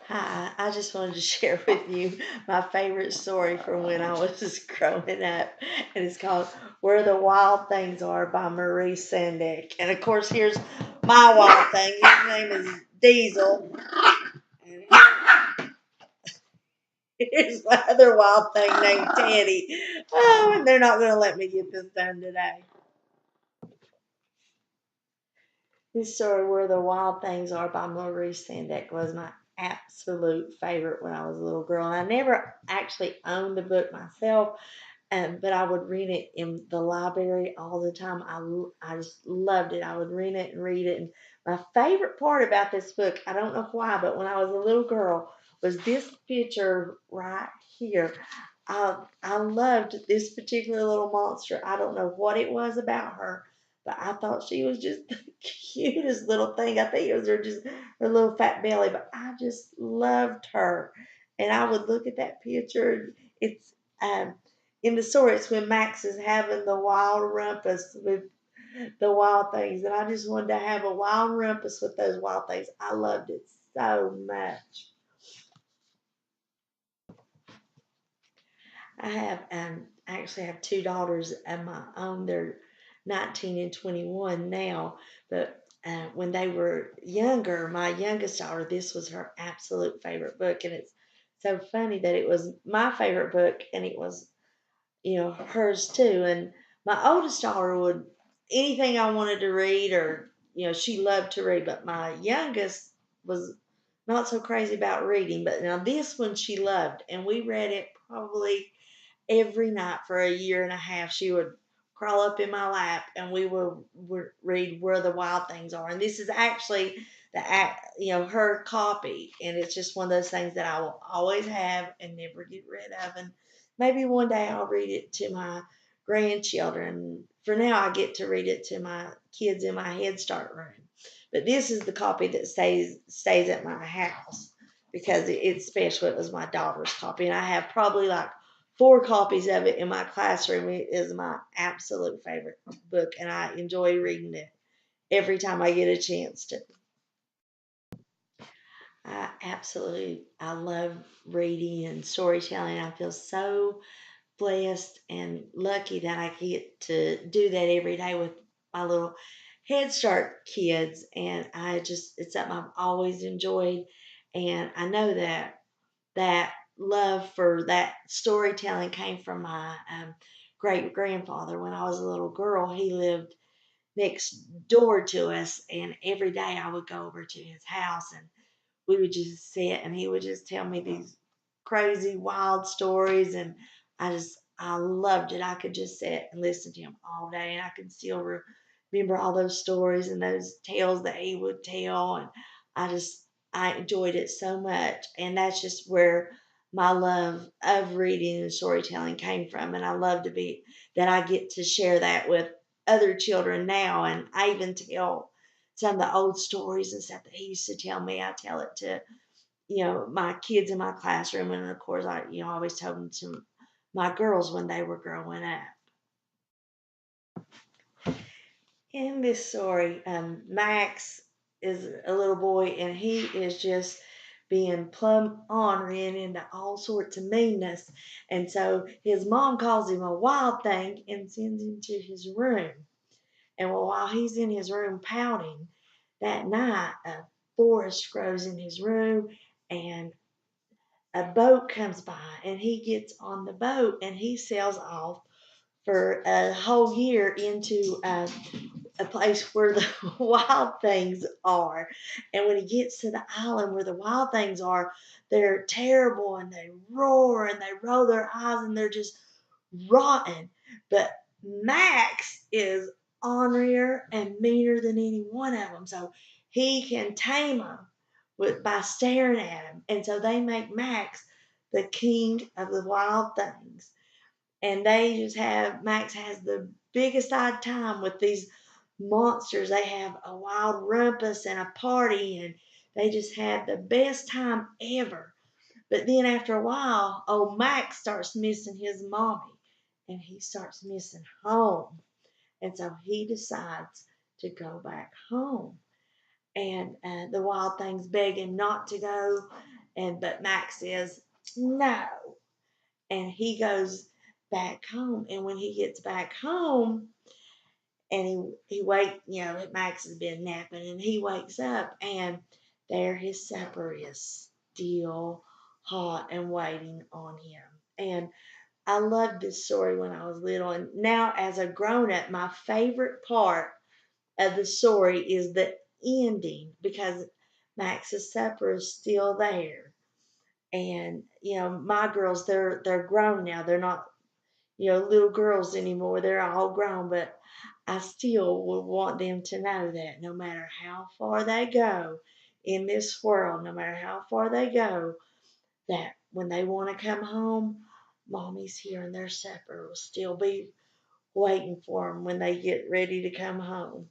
Hi, I just wanted to share with you my favorite story from when I was growing up, and it's called Where the Wild Things Are by Marie Sandick. And of course, here's my wild thing. His name is Diesel, and here's my other wild thing named Teddy. Oh, and they're not going to let me get this done today. This story, Where the Wild Things Are by Maurice Sendak, was my absolute favorite when I was a little girl. And I never actually owned the book myself, but I would read it in the library all the time. I just loved it. I would read it and read it. And my favorite part about this book, I don't know why, but when I was a little girl, was this picture right here. I loved this particular little monster. I don't know what it was about her, but I thought she was just the cutest little thing. I think it was her little fat belly, but I just loved her. And I would look at that picture. It's um, in the story. It's when Max is having the wild rumpus with the wild things, and I just wanted to have a wild rumpus with those wild things. I loved it so much. I have actually have two daughters of my own. They're 19 and 21 now, but when they were younger, my youngest daughter, this was her absolute favorite book, and it's so funny that it was my favorite book, and it was hers too. And my oldest daughter would anything I wanted to read, or she loved to read, but my youngest was not so crazy about reading. But now this one she loved, and we read it probably every night for a year and a half. She would crawl up in my lap, and would read Where the Wild Things Are. And this is actually her copy, and it's just one of those things that I will always have and never get rid of. And maybe one day I'll read it to my grandchildren. For now, I get to read it to my kids in my Head Start room. But this is the copy that stays at my house because it's special. It was my daughter's copy, and I have probably like four copies of it in my classroom. It is my absolute favorite book, and I enjoy reading it every time I get a chance to. I love reading and storytelling. I feel so blessed and lucky that I get to do that every day with my little Head Start kids. And it's something I've always enjoyed. And I know that love for that storytelling came from my great grandfather. When I was a little girl, he lived next door to us, and every day I would go over to his house, and we would just sit, and he would just tell me these crazy, wild stories, and I loved it. I could just sit and listen to him all day, and I can still remember all those stories and those tales that he would tell, and I enjoyed it so much, and that's just where my love of reading and storytelling came from, and I love to be that I get to share that with other children now, and I even tell some of the old stories and stuff that he used to tell me. I tell it to my kids in my classroom, and of course I always told them to my girls when they were growing up. In this story, Max is a little boy, and he is just being plumb ornery and into all sorts of meanness. And so his mom calls him a wild thing and sends him to his room. And while he's in his room pouting, that night a forest grows in his room, and a boat comes by, and he gets on the boat, and he sails off for a whole year into a place where the wild things are. And when he gets to the island where the wild things are, they're terrible, and they roar and they roll their eyes, and they're just rotten. But Max is ornerier and meaner than any one of them. So he can tame them by staring at them. And so they make Max the king of the wild things. And Max has the biggest odd time with these monsters. They have a wild rumpus and a party, and they just have the best time ever. But then after a while, old Max starts missing his mommy, and he starts missing home. And so he decides to go back home. And the wild things beg him not to go. but Max says no, and he goes back home. And when he gets back home, and he wake, Max has been napping, and he wakes up, and there his supper is still hot and waiting on him. And I loved this story when I was little, and now as a grown up, my favorite part of the story is the ending, because Max's supper is still there. And my girls, they're grown now. They're not little girls anymore. They're all grown, but I still would want them to know that no matter how far they go in this world, no matter how far they go, that when they want to come home, mommy's here and their supper will still be waiting for them when they get ready to come home.